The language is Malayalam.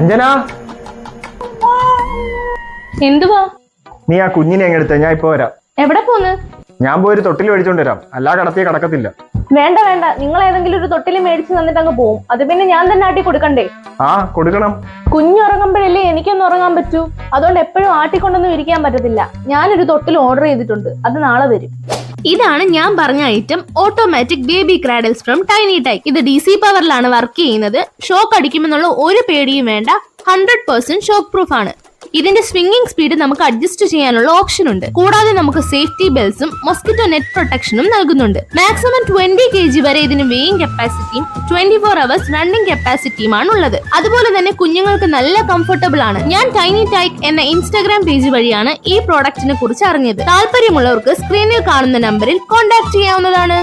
അഞ്ജന, എന്തുവാ? നീ ആ കുഞ്ഞിനെ എങ്ങെടുത്ത? ഞാൻ ഇപ്പൊ വരാം. എവിടെ പോന്ന്? ഞാൻ പോയി ഒരു തൊട്ടിൽ മേടിച്ചോണ്ട് വരാം, അല്ലാ കടത്തിയെ കടക്കത്തില്ല. വേണ്ട വേണ്ട, നിങ്ങൾ ഏതെങ്കിലും ഒരു തൊട്ടിൽ മേടിച്ച് തന്നിട്ട് അങ്ങ് പോവും. അത് പിന്നെ ഞാൻ തന്നെ ആട്ടി കൊടുക്കണ്ടേ? ആ കൊടുക്കണം. കുഞ്ഞുറങ്ങുമ്പോഴല്ലേ എനിക്കൊന്ന് ഉറങ്ങാൻ പറ്റൂ. അതുകൊണ്ട് എപ്പോഴും ആട്ടിക്കൊണ്ടൊന്നും ഇരിക്കാൻ പറ്റത്തില്ല. ഞാനൊരു തൊട്ടിൽ ഓർഡർ ചെയ്തിട്ടുണ്ട്, അത് നാളെ വരും. ഇതാണ് ഞാൻ പറഞ്ഞ item, automatic baby cradles from Tiny Tyke. ഇത് DC പവറിലാണ് വർക്ക് ചെയ്യുന്നത്. ഷോക്ക് അടിക്കുമെന്നുള്ള ഒരു പേടിയും വേണ്ട. 100% ഷോക്ക് പ്രൂഫ് ആണ്. ഇതിന്റെ സ്വിംഗിങ് സ്പീഡ് നമുക്ക് അഡ്ജസ്റ്റ് ചെയ്യാനുള്ള ഓപ്ഷൻ ഉണ്ട്. കൂടാതെ നമുക്ക് സേഫ്റ്റി ബെൽസും മൊസ്കിറ്റോ നെറ്റ് പ്രൊട്ടക്ഷനും നൽകുന്നുണ്ട്. മാക്സിമം 20 kg വരെ ഇതിന് വെയിങ് കപ്പാസിറ്റിയും 24 hours റണ്ണിംഗ് കപ്പാസിറ്റിയുമാണ് ഉള്ളത്. അതുപോലെ തന്നെ കുഞ്ഞുങ്ങൾക്ക് നല്ല കംഫർട്ടബിൾ ആണ്. ഞാൻ ടൈനി ടൈക്ക് എന്ന ഇൻസ്റ്റാഗ്രാം പേജ് വഴിയാണ് ഈ പ്രോഡക്റ്റിനെ കുറിച്ച് അറിഞ്ഞത്. താല്പര്യമുള്ളവർക്ക് സ്ക്രീനിൽ കാണുന്ന നമ്പറിൽ കോൺടാക്ട് ചെയ്യാവുന്നതാണ്.